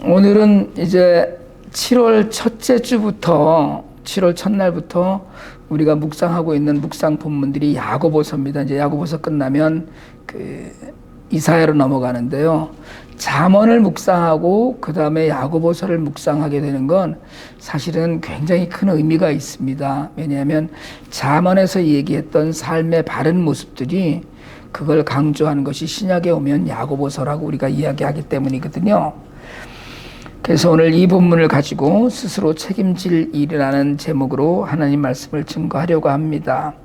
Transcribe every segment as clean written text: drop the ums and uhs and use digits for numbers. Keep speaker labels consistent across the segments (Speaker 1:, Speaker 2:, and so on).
Speaker 1: 오늘은 이제 7월 첫째 주부터 7월 첫날부터 우리가 묵상하고 있는 묵상 본문들이 야고보서입니다. 이제 야고보서 끝나면 이사야로 넘어가는데요. 잠언을 묵상하고 그 다음에 야고보서를 묵상하게 되는 건 사실은 굉장히 큰 의미가 있습니다. 왜냐하면 잠언에서 얘기했던 삶의 바른 모습들이 그걸 강조하는 것이 신약에 오면 야고보서라고 우리가 이야기하기 때문이거든요. 그래서 오늘 이 본문을 가지고 스스로 책임질 일이라는 제목으로 하나님 말씀을 증거하려고 합니다.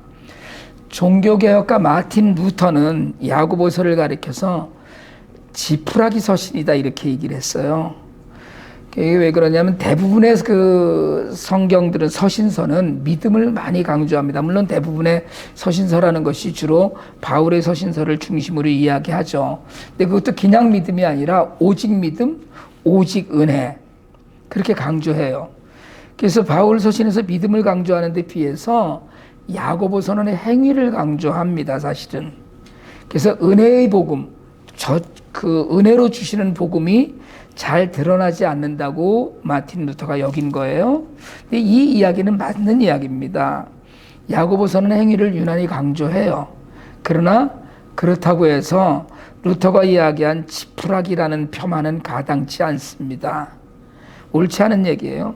Speaker 1: 종교개혁가 마틴 루터는 야고보서를 가리켜서 지푸라기 서신이다 이렇게 얘기를 했어요. 이게 왜 그러냐면 대부분의 그 성경들은 서신서는 믿음을 많이 강조합니다. 물론 대부분의 서신서라는 것이 주로 바울의 서신서를 중심으로 이야기하죠. 근데 그것도 그냥 믿음이 아니라 오직 믿음, 오직 은혜 그렇게 강조해요. 그래서 바울 서신에서 믿음을 강조하는 데 비해서 야고보서는 행위를 강조합니다. 사실은. 그래서 은혜의 복음, 그 은혜로 주시는 복음이 잘 드러나지 않는다고 마틴 루터가 여긴 거예요. 근데 이 이야기는 맞는 이야기입니다. 야고보서는 행위를 유난히 강조해요. 그러나 그렇다고 해서 루터가 이야기한 지푸라기라는 폄하는 가당치 않습니다. 옳지 않은 얘기예요.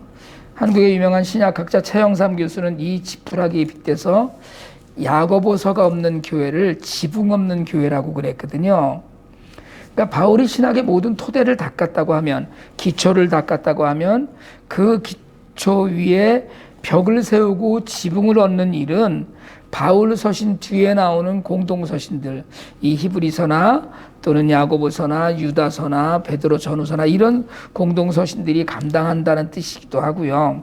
Speaker 1: 한국의 유명한 신약학자 최영삼 교수는 이 지푸라기에 빗대서 야고보서가 없는 교회를 지붕 없는 교회라고 그랬거든요. 그러니까 바울이 신학의 모든 토대를 닦았다고 하면, 기초를 닦았다고 하면 그 기초 위에 벽을 세우고 지붕을 얻는 일은 바울 서신 뒤에 나오는 공동 서신들, 이 히브리서나 또는 야고보서나 유다서나 베드로 전후서나 이런 공동 서신들이 감당한다는 뜻이기도 하고요.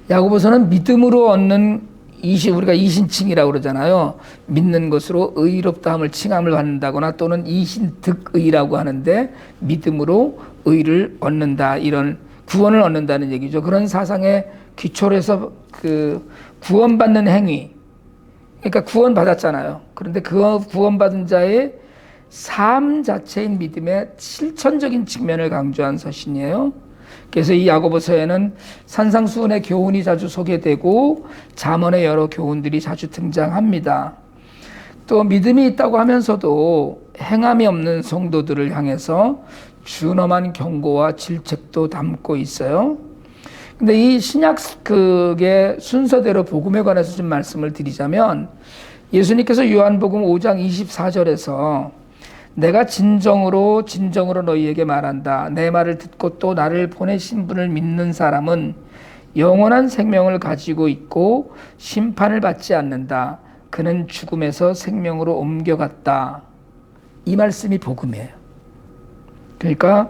Speaker 1: 야고보서는 믿음으로 얻는 우리가 이신칭이라고 그러잖아요. 믿는 것으로 의롭다함을 칭함을 받는다거나 또는 이신득의라고 하는데 믿음으로 의를 얻는다, 이런 구원을 얻는다는 얘기죠. 그런 사상의 기초로 해서 구원받는 행위, 그러니까 구원받았잖아요. 그런데 그 구원받은 자의 삶 자체인 믿음의 실천적인 측면을 강조한 서신이에요. 그래서 이 야고보서에는 산상수훈의 교훈이 자주 소개되고 잠언의 여러 교훈들이 자주 등장합니다. 또 믿음이 있다고 하면서도 행함이 없는 성도들을 향해서 준엄한 경고와 질책도 담고 있어요. 근데 이 신약극의 순서대로 복음에 관해서 좀 말씀을 드리자면, 예수님께서 요한복음 5장 24절에서 내가 진정으로 너희에게 말한다. 내 말을 듣고 또 나를 보내신 분을 믿는 사람은 영원한 생명을 가지고 있고 심판을 받지 않는다. 그는 죽음에서 생명으로 옮겨갔다. 이 말씀이 복음이에요. 그러니까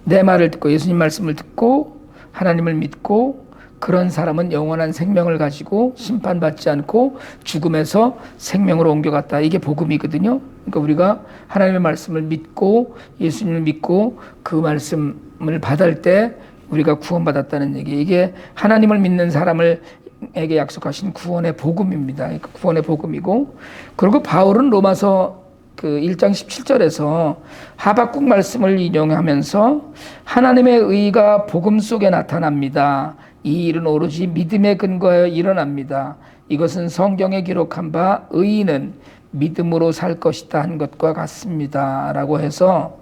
Speaker 1: 내 말을 듣고 예수님 말씀을 듣고 하나님을 믿고 그런 사람은 영원한 생명을 가지고 심판받지 않고 죽음에서 생명으로 옮겨갔다. 이게 복음이거든요. 그러니까 우리가 하나님의 말씀을 믿고 예수님을 믿고 그 말씀을 받을 때 우리가 구원받았다는 얘기. 이게 하나님을 믿는 사람에게 약속하신 구원의 복음입니다. 그러니까 구원의 복음이고, 그리고 바울은 로마서 1장 17절에서 하박국 말씀을 인용하면서 하나님의 의가 복음 속에 나타납니다. 이 일은 오로지 믿음에 근거하여 일어납니다. 이것은 성경에 기록한 바 의인은 믿음으로 살 것이다 한 것과 같습니다. 라고 해서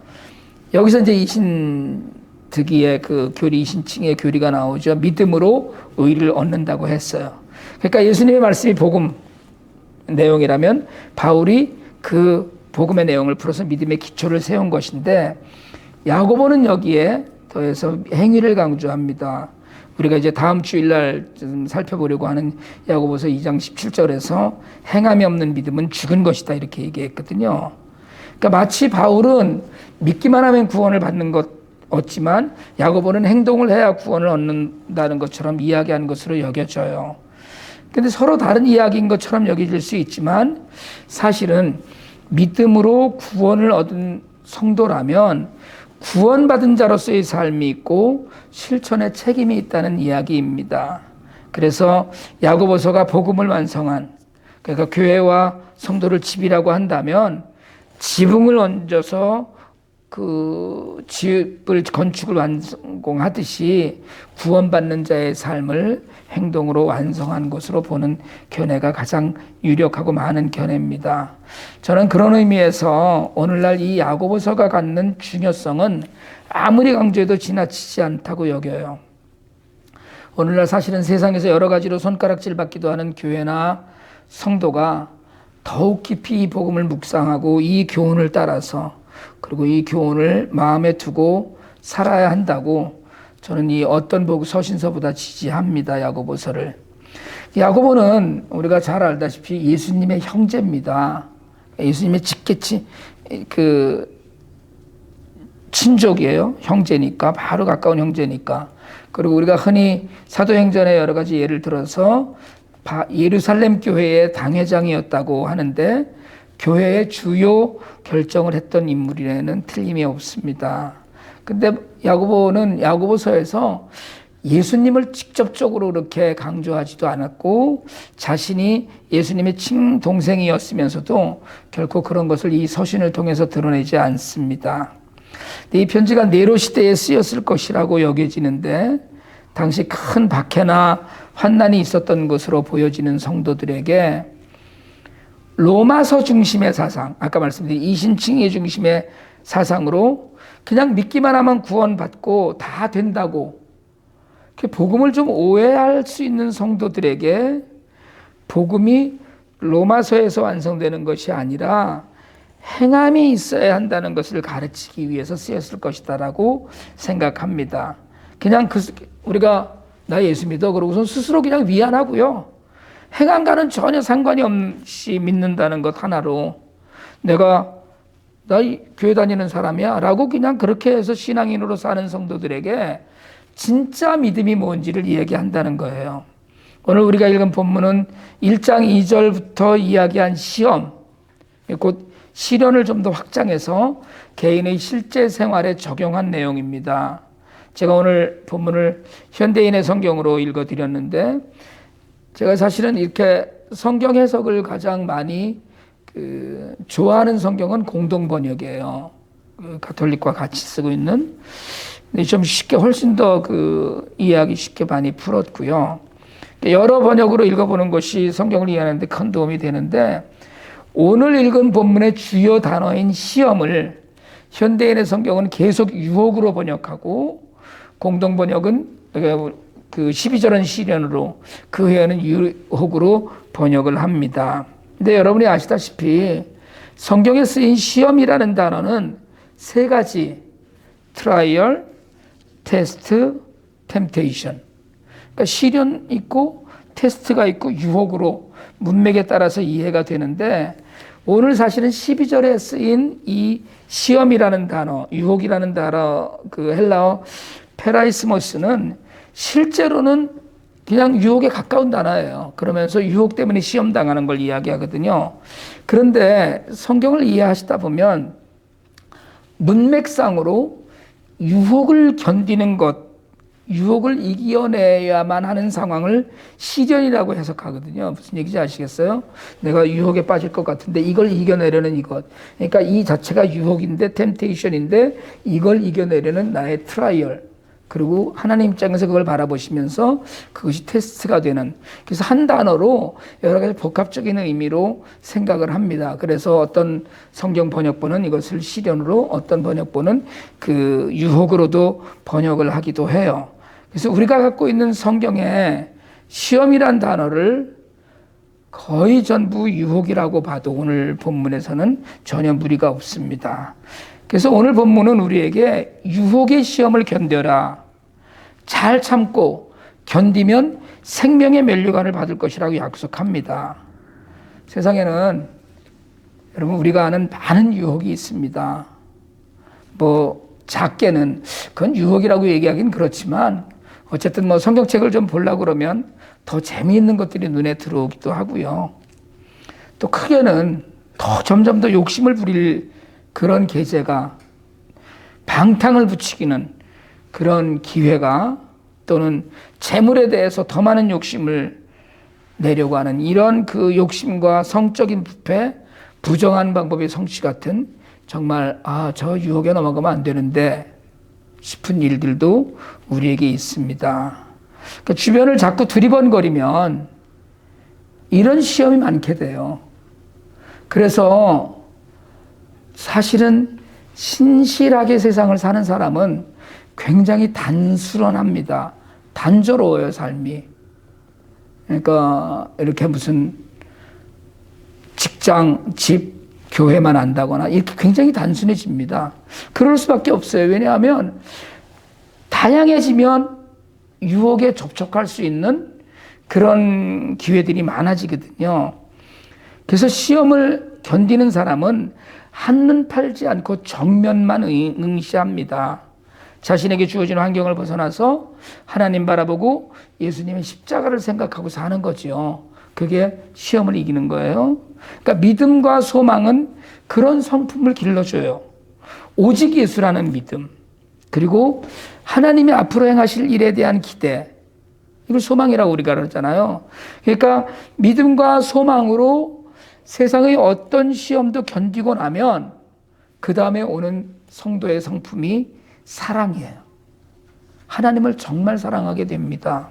Speaker 1: 여기서 이제 이신득의의 교리, 이신칭의 교리가 나오죠. 믿음으로 의를 얻는다고 했어요. 그러니까 예수님의 말씀이 복음 내용이라면 바울이 그 복음의 내용을 풀어서 믿음의 기초를 세운 것인데, 야고보는 여기에 더해서 행위를 강조합니다. 우리가 이제 다음 주일날 좀 살펴보려고 하는 야고보서 2장 17절에서 행함이 없는 믿음은 죽은 것이다 이렇게 얘기했거든요. 그러니까 마치 바울은 믿기만 하면 구원을 받는 것 얻지만 야고보는 행동을 해야 구원을 얻는다는 것처럼 이야기하는 것으로 여겨져요. 근데 서로 다른 이야기인 것처럼 여겨질 수 있지만 사실은 믿음으로 구원을 얻은 성도라면 구원받은 자로서의 삶이 있고 실천의 책임이 있다는 이야기입니다. 그래서 야고보서가 복음을 완성한, 그러니까 교회와 성도를 집이라고 한다면 지붕을 얹어서 그 집을 건축을 완공하듯이 구원받는 자의 삶을 행동으로 완성한 것으로 보는 견해가 가장 유력하고 많은 견해입니다. 저는 그런 의미에서 오늘날 이 야고보서가 갖는 중요성은 아무리 강조해도 지나치지 않다고 여겨요. 오늘날 사실은 세상에서 여러 가지로 손가락질 받기도 하는 교회나 성도가 더욱 깊이 이 복음을 묵상하고 이 교훈을 따라서 그리고 이 교훈을 마음에 두고 살아야 한다고 저는 이 어떤 서신서보다 지지합니다. 야고보서를. 야고보는 우리가 잘 알다시피 예수님의 형제입니다. 예수님의 직계치 친족이에요. 형제니까, 바로 가까운 형제니까. 그리고 우리가 흔히 사도행전의 여러 가지 예를 들어서 예루살렘 교회의 당회장이었다고 하는데 교회의 주요 결정을 했던 인물이라는 틀림이 없습니다. 근데 야고보는 야고보서에서 예수님을 직접적으로 그렇게 강조하지도 않았고 자신이 예수님의 친동생이었으면서도 결코 그런 것을 이 서신을 통해서 드러내지 않습니다. 이 편지가 네로 시대에 쓰였을 것이라고 여겨지는데 당시 큰 박해나 환난이 있었던 것으로 보여지는 성도들에게 로마서 중심의 사상, 아까 말씀드린 이신칭의 중심의 사상으로 그냥 믿기만 하면 구원받고 다 된다고 복음을 좀 오해할 수 있는 성도들에게 복음이 로마서에서 완성되는 것이 아니라 행함이 있어야 한다는 것을 가르치기 위해서 쓰였을 것이다라고 생각합니다. 그냥 우리가 나 예수 믿어 그러고선 스스로 그냥 위안하고요. 행함과는 전혀 상관이 없이 믿는다는 것 하나로 나 교회 다니는 사람이야 라고 그냥 그렇게 해서 신앙인으로 사는 성도들에게 진짜 믿음이 뭔지를 이야기한다는 거예요. 오늘 우리가 읽은 본문은 1장 2절부터 이야기한 시험, 곧 시련을 좀 더 확장해서 개인의 실제 생활에 적용한 내용입니다. 제가 오늘 본문을 현대인의 성경으로 읽어드렸는데 제가 사실은 이렇게 성경 해석을 가장 많이 좋아하는 성경은 공동 번역이에요. 가톨릭과 같이 쓰고 있는. 근데 좀 쉽게 훨씬 더 이해하기 쉽게 많이 풀었고요. 여러 번역으로 읽어보는 것이 성경을 이해하는데 큰 도움이 되는데 오늘 읽은 본문의 주요 단어인 시험을 현대인의 성경은 계속 유혹으로 번역하고 공동 번역은 12절은 시련으로 그 외에는 유혹으로 번역을 합니다. 근데 여러분이 아시다시피 성경에 쓰인 시험이라는 단어는 세 가지 트라이얼, 테스트, 템테이션. 그러니까 시련 있고 테스트가 있고 유혹으로 문맥에 따라서 이해가 되는데 오늘 사실은 12절에 쓰인 이 시험이라는 단어, 유혹이라는 단어, 헬라어 페라이스모스는 실제로는 그냥 유혹에 가까운 단어예요. 그러면서 유혹 때문에 시험 당하는 걸 이야기하거든요. 그런데 성경을 이해하시다 보면 문맥상으로 유혹을 견디는 것, 유혹을 이겨내야만 하는 상황을 시련이라고 해석하거든요. 무슨 얘기인지 아시겠어요? 내가 유혹에 빠질 것 같은데 이걸 이겨내려는 이것. 그러니까 이 자체가 유혹인데 템테이션인데 이걸 이겨내려는 나의 트라이얼. 그리고 하나님 입장에서 그걸 바라보시면서 그것이 테스트가 되는. 그래서 한 단어로 여러 가지 복합적인 의미로 생각을 합니다. 그래서 어떤 성경 번역본은 이것을 시련으로, 어떤 번역본은 유혹으로도 번역을 하기도 해요. 그래서 우리가 갖고 있는 성경에 시험이란 단어를 거의 전부 유혹이라고 봐도 오늘 본문에서는 전혀 무리가 없습니다. 그래서 오늘 본문은 우리에게 유혹의 시험을 견뎌라. 잘 참고 견디면 생명의 면류관을 받을 것이라고 약속합니다. 세상에는 여러분 우리가 아는 많은 유혹이 있습니다. 작게는 그건 유혹이라고 얘기하긴 그렇지만 어쨌든 성경책을 좀 보려고 그러면 더 재미있는 것들이 눈에 들어오기도 하고요. 또 크게는 더 점점 더 욕심을 부릴 그런 계제가 방탕을 부추기는 그런 기회가 또는 재물에 대해서 더 많은 욕심을 내려고 하는 이런 욕심과 성적인 부패, 부정한 방법의 성취 같은 정말 저 유혹에 넘어가면 안 되는데 싶은 일들도 우리에게 있습니다. 그러니까 주변을 자꾸 두리번거리면 이런 시험이 많게 돼요. 그래서 사실은 신실하게 세상을 사는 사람은 굉장히 단순합니다. 단조로워요, 삶이. 그러니까 이렇게 무슨 직장, 집, 교회만 안다거나 이렇게 굉장히 단순해집니다. 그럴 수밖에 없어요. 왜냐하면 다양해지면 유혹에 접촉할 수 있는 그런 기회들이 많아지거든요. 그래서 시험을 견디는 사람은 한눈 팔지 않고 정면만 응시합니다. 자신에게 주어진 환경을 벗어나서 하나님 바라보고 예수님의 십자가를 생각하고 사는 거죠. 그게 시험을 이기는 거예요. 그러니까 믿음과 소망은 그런 성품을 길러줘요. 오직 예수라는 믿음, 그리고 하나님이 앞으로 행하실 일에 대한 기대, 이걸 소망이라고 우리가 그러잖아요. 그러니까 믿음과 소망으로 세상의 어떤 시험도 견디고 나면 그 다음에 오는 성도의 성품이 사랑이에요. 하나님을 정말 사랑하게 됩니다.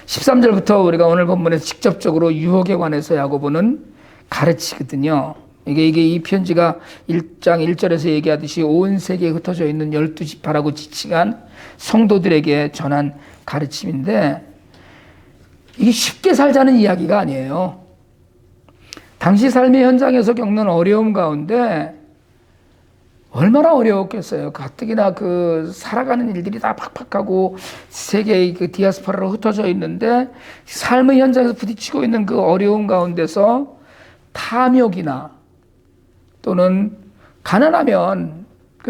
Speaker 1: 13절부터 우리가 오늘 본문에서 직접적으로 유혹에 관해서 야고보는 가르치거든요. 이게 이 편지가 1장 1절에서 얘기하듯이 온 세계에 흩어져 있는 12지파라고 지칭한 성도들에게 전한 가르침인데, 이게 쉽게 살자는 이야기가 아니에요. 당시 삶의 현장에서 겪는 어려움 가운데 얼마나 어려웠겠어요. 가뜩이나 살아가는 일들이 다 팍팍하고 세계의 디아스포라로 흩어져 있는데 삶의 현장에서 부딪히고 있는 그 어려움 가운데서 탐욕이나 또는 가난하면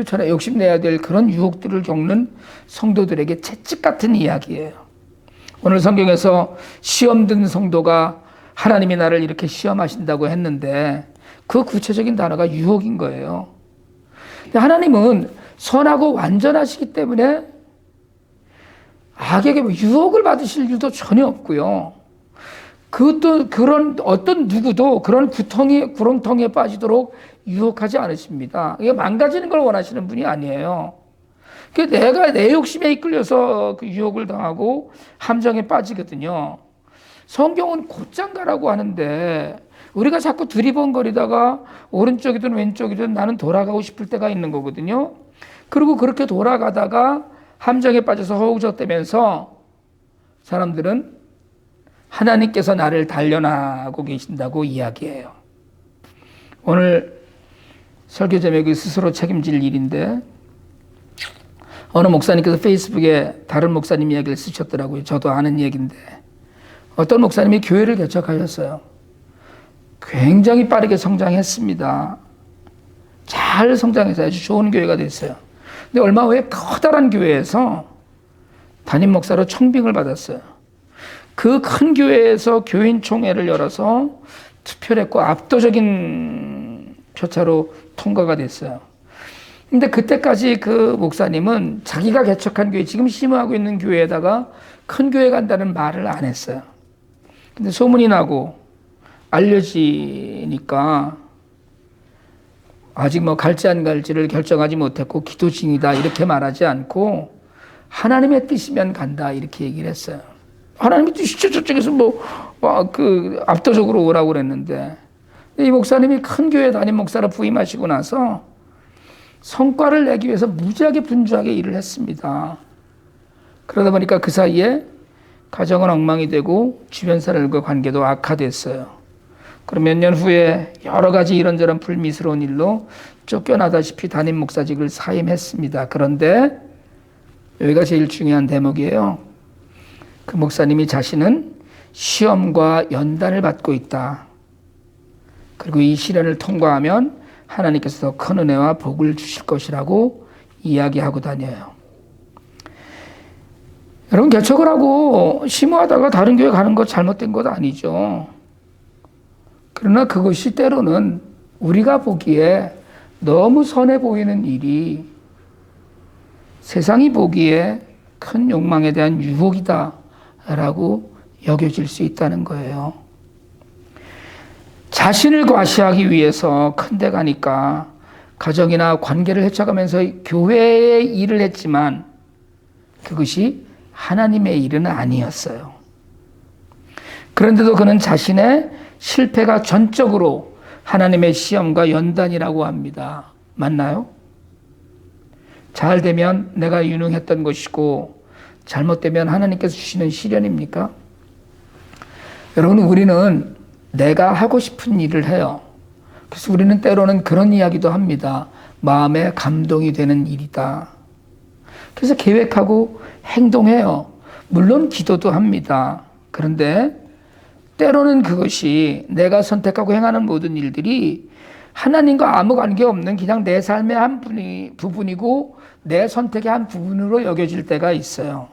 Speaker 1: 전에 욕심내야 될 그런 유혹들을 겪는 성도들에게 채찍 같은 이야기예요. 오늘 성경에서 시험 든 성도가 하나님이 나를 이렇게 시험하신다고 했는데 그 구체적인 단어가 유혹인 거예요. 하나님은 선하고 완전하시기 때문에 악에게 유혹을 받으실 일도 전혀 없고요. 그것도 그런 어떤 누구도 그런 구렁텅이에 빠지도록 유혹하지 않으십니다. 이게 망가지는 걸 원하시는 분이 아니에요. 내가 내 욕심에 이끌려서 그 유혹을 당하고 함정에 빠지거든요. 성경은 곧장 가라고 하는데 우리가 자꾸 두리번거리다가 오른쪽이든 왼쪽이든 나는 돌아가고 싶을 때가 있는 거거든요. 그리고 그렇게 돌아가다가 함정에 빠져서 허우적대면서 사람들은 하나님께서 나를 단련하고 계신다고 이야기해요. 오늘 설교 제목이 스스로 책임질 일인데, 어느 목사님께서 페이스북에 다른 목사님 이야기를 쓰셨더라고요. 저도 아는 얘기인데, 어떤 목사님이 교회를 개척하셨어요. 굉장히 빠르게 성장했습니다. 잘 성장해서 아주 좋은 교회가 됐어요. 근데 얼마 후에 커다란 교회에서 담임 목사로 청빙을 받았어요. 그 큰 교회에서 교인 총회를 열어서 투표를 했고 압도적인 표차로 통과가 됐어요. 근데 그때까지 그 목사님은 자기가 개척한 교회, 지금 심호하고 있는 교회에다가 큰 교회 간다는 말을 안 했어요. 근데 소문이 나고 알려지니까 아직 갈지 안 갈지를 결정하지 못했고 기도 중이다 이렇게 말하지 않고 하나님의 뜻이면 간다 이렇게 얘기를 했어요. 하나님의 뜻이죠. 저쪽에서 압도적으로 오라고 그랬는데, 이 목사님이 큰 교회 담임 목사로 부임하시고 나서 성과를 내기 위해서 무지하게 분주하게 일을 했습니다. 그러다 보니까 그 사이에 가정은 엉망이 되고 주변 사람들과 관계도 악화됐어요. 그럼 몇 년 후에 여러 가지 이런저런 불미스러운 일로 쫓겨나다시피 담임 목사직을 사임했습니다. 그런데 여기가 제일 중요한 대목이에요. 그 목사님이 자신은 시험과 연단을 받고 있다. 그리고 이 시련을 통과하면 하나님께서 더 큰 은혜와 복을 주실 것이라고 이야기하고 다녀요. 여러분, 개척을 하고 심호하다가 다른 교회 가는 것 잘못된 것 아니죠. 그러나 그것이 때로는 우리가 보기에 너무 선해 보이는 일이 세상이 보기에 큰 욕망에 대한 유혹이다라고 여겨질 수 있다는 거예요. 자신을 과시하기 위해서 큰 데 가니까 가정이나 관계를 헤쳐가면서 교회의 일을 했지만 그것이 하나님의 일은 아니었어요. 그런데도 그는 자신의 실패가 전적으로 하나님의 시험과 연단이라고 합니다. 맞나요? 잘 되면 내가 유능했던 것이고 잘못되면 하나님께서 주시는 시련입니까? 여러분, 우리는 내가 하고 싶은 일을 해요. 그래서 우리는 때로는 그런 이야기도 합니다. 마음에 감동이 되는 일이다. 그래서 계획하고 행동해요. 물론 기도도 합니다. 그런데 때로는 그것이 내가 선택하고 행하는 모든 일들이 하나님과 아무 관계없는 그냥 내 삶의 한 부분이고 내 선택의 한 부분으로 여겨질 때가 있어요.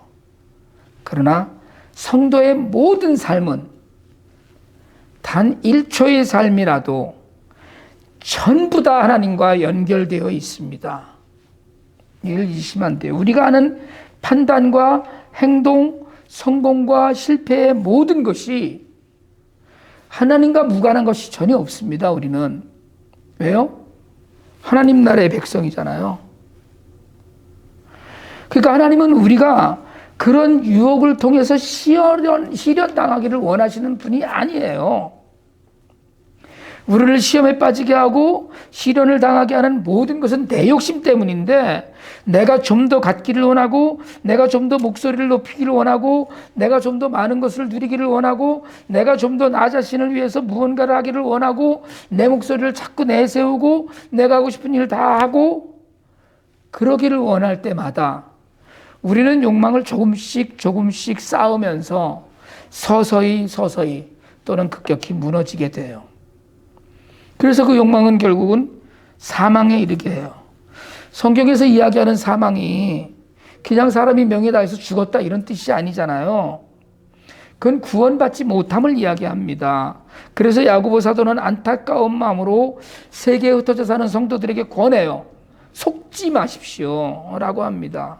Speaker 1: 그러나 성도의 모든 삶은 단 1초의 삶이라도 전부 다 하나님과 연결되어 있습니다. 이걸 잊으시면 안 돼요. 우리가 하는 판단과 행동, 성공과 실패의 모든 것이 하나님과 무관한 것이 전혀 없습니다. 우리는. 왜요? 하나님 나라의 백성이잖아요. 그러니까 하나님은 우리가 그런 유혹을 통해서 시련당하기를 원하시는 분이 아니에요. 우리를 시험에 빠지게 하고 시련을 당하게 하는 모든 것은 내 욕심 때문인데, 내가 좀 더 갖기를 원하고, 내가 좀 더 목소리를 높이기를 원하고, 내가 좀 더 많은 것을 누리기를 원하고, 내가 좀 더 나 자신을 위해서 무언가를 하기를 원하고, 내 목소리를 자꾸 내세우고, 내가 하고 싶은 일을 다 하고, 그러기를 원할 때마다 우리는 욕망을 조금씩 쌓으면서 서서히 또는 급격히 무너지게 돼요. 그래서 그 욕망은 결국은 사망에 이르게 해요. 성경에서 이야기하는 사망이 그냥 사람이 명예 다해서 죽었다 이런 뜻이 아니잖아요. 그건 구원받지 못함을 이야기합니다. 그래서 야고보 사도는 안타까운 마음으로 세계에 흩어져 사는 성도들에게 권해요. 속지 마십시오 라고 합니다.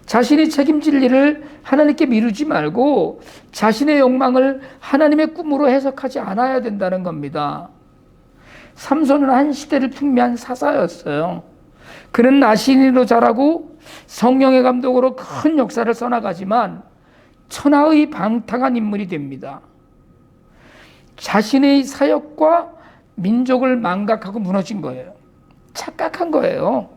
Speaker 1: 자신이 책임질 일을 하나님께 미루지 말고 자신의 욕망을 하나님의 꿈으로 해석하지 않아야 된다는 겁니다. 삼손은 한 시대를 풍미한 사사였어요. 그는 나신인으로 자라고 성령의 감독으로 큰 역사를 써나가지만 천하의 방탕한 인물이 됩니다. 자신의 사역과 민족을 망각하고 무너진 거예요. 착각한 거예요.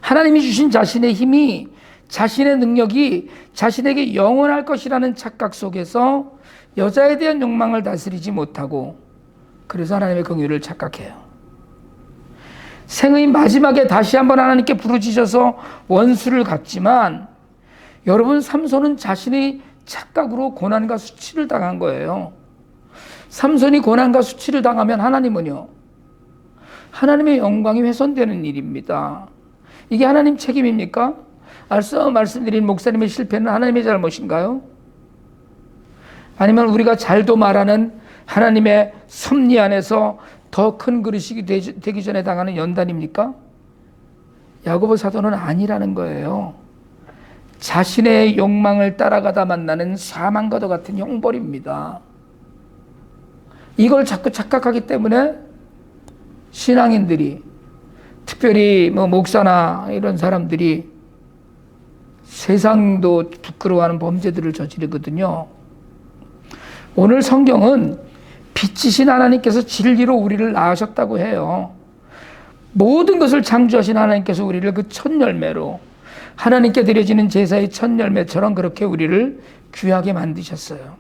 Speaker 1: 하나님이 주신 자신의 힘이, 자신의 능력이 자신에게 영원할 것이라는 착각 속에서 여자에 대한 욕망을 다스리지 못하고, 그래서 하나님의 긍휼을 착각해요. 생의 마지막에 다시 한번 하나님께 부르짖어서 원수를 갚지만, 여러분, 삼손은 자신의 착각으로 고난과 수치를 당한 거예요. 삼손이 고난과 수치를 당하면 하나님은요, 하나님의 영광이 훼손되는 일입니다. 이게 하나님 책임입니까? 앞서 말씀드린 목사님의 실패는 하나님의 잘못인가요? 아니면 우리가 잘도 말하는 하나님의 섭리 안에서 더 큰 그릇이 되기 전에 당하는 연단입니까? 야고보 사도는 아니라는 거예요. 자신의 욕망을 따라가다 만나는 사망과도 같은 형벌입니다. 이걸 자꾸 착각하기 때문에 신앙인들이, 특별히 목사나 이런 사람들이 세상도 부끄러워하는 범죄들을 저지르거든요. 오늘 성경은 빛이신 하나님께서 진리로 우리를 낳으셨다고 해요. 모든 것을 창조하신 하나님께서 우리를 그 첫 열매로, 하나님께 드려지는 제사의 첫 열매처럼 그렇게 우리를 귀하게 만드셨어요.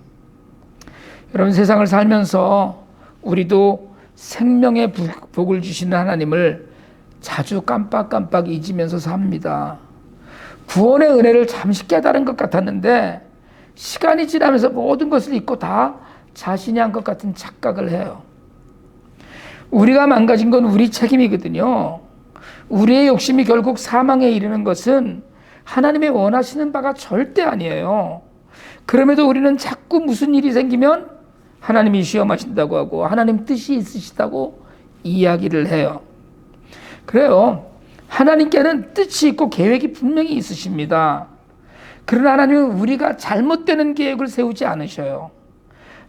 Speaker 1: 여러분, 세상을 살면서 우리도 생명의 복을 주시는 하나님을 자주 깜빡깜빡 잊으면서 삽니다. 구원의 은혜를 잠시 깨달은 것 같았는데 시간이 지나면서 모든 것을 잊고 다 자신이 한 것 같은 착각을 해요. 우리가 망가진 건 우리 책임이거든요. 우리의 욕심이 결국 사망에 이르는 것은 하나님의 원하시는 바가 절대 아니에요. 그럼에도 우리는 자꾸 무슨 일이 생기면 하나님이 시험하신다고 하고 하나님 뜻이 있으시다고 이야기를 해요. 그래요. 하나님께는 뜻이 있고 계획이 분명히 있으십니다. 그러나 하나님은 우리가 잘못되는 계획을 세우지 않으셔요.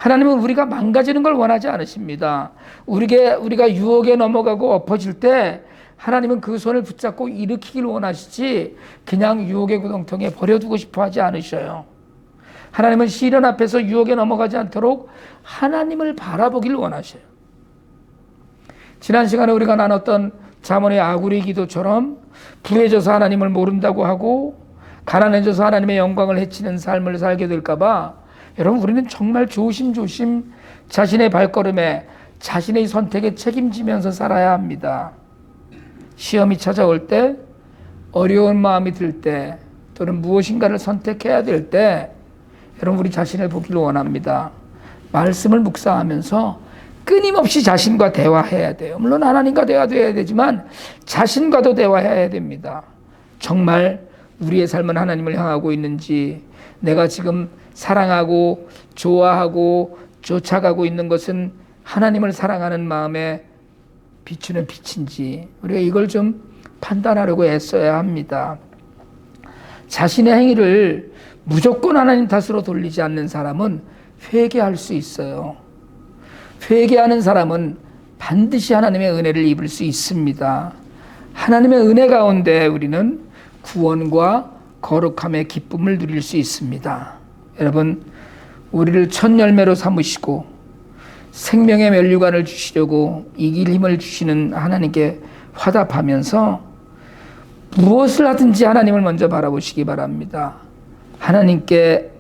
Speaker 1: 하나님은 우리가 망가지는 걸 원하지 않으십니다. 우리가 유혹에 넘어가고 엎어질 때 하나님은 그 손을 붙잡고 일으키길 원하시지 그냥 유혹의 구덩텅이에 버려두고 싶어 하지 않으셔요. 하나님은 시련 앞에서 유혹에 넘어가지 않도록 하나님을 바라보길 원하셔요. 지난 시간에 우리가 나눴던 잠언의 아구리 기도처럼 불해져서 하나님을 모른다고 하고 가난해져서 하나님의 영광을 해치는 삶을 살게 될까봐 여러분, 우리는 정말 조심조심 자신의 발걸음에 자신의 선택에 책임지면서 살아야 합니다. 시험이 찾아올 때, 어려운 마음이 들 때, 또는 무엇인가를 선택해야 될 때 여러분, 우리 자신을 보기를 원합니다. 말씀을 묵상하면서 끊임없이 자신과 대화해야 돼요. 물론 하나님과 대화도 해야 되지만 자신과도 대화해야 됩니다. 정말 우리의 삶은 하나님을 향하고 있는지, 내가 지금 사랑하고 좋아하고 쫓아가고 있는 것은 하나님을 사랑하는 마음에 비추는 빛인지 우리가 이걸 좀 판단하려고 애써야 합니다. 자신의 행위를 무조건 하나님 탓으로 돌리지 않는 사람은 회개할 수 있어요. 회개하는 사람은 반드시 하나님의 은혜를 입을 수 있습니다. 하나님의 은혜 가운데 우리는 구원과 거룩함의 기쁨을 누릴 수 있습니다. 여러분, 우리를 첫 열매로 삼으시고 생명의 면류관을 주시려고 이길 힘을 주시는 하나님께 화답하면서 무엇을 하든지 하나님을 먼저 바라보시기 바랍니다. 하나님께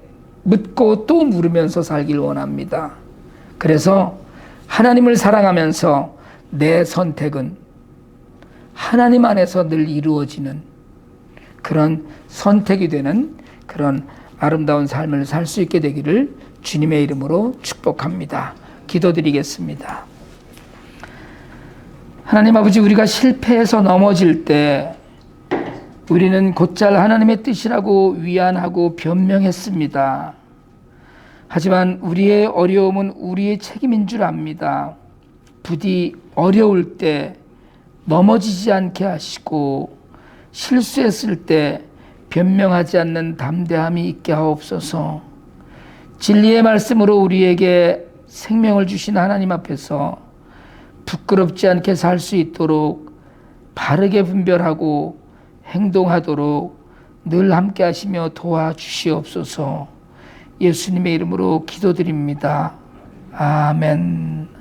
Speaker 1: 묻고 또 물으면서 살길 원합니다. 그래서 하나님을 사랑하면서 내 선택은 하나님 안에서 늘 이루어지는 그런 선택이 되는 그런 아름다운 삶을 살 수 있게 되기를 주님의 이름으로 축복합니다. 기도드리겠습니다. 하나님 아버지, 우리가 실패해서 넘어질 때 우리는 곧잘 하나님의 뜻이라고 위안하고 변명했습니다. 하지만 우리의 어려움은 우리의 책임인 줄 압니다. 부디 어려울 때 넘어지지 않게 하시고 실수했을 때 변명하지 않는 담대함이 있게 하옵소서. 진리의 말씀으로 우리에게 생명을 주신 하나님 앞에서 부끄럽지 않게 살 수 있도록 바르게 분별하고 행동하도록 늘 함께 하시며 도와주시옵소서. 예수님의 이름으로 기도드립니다. 아멘.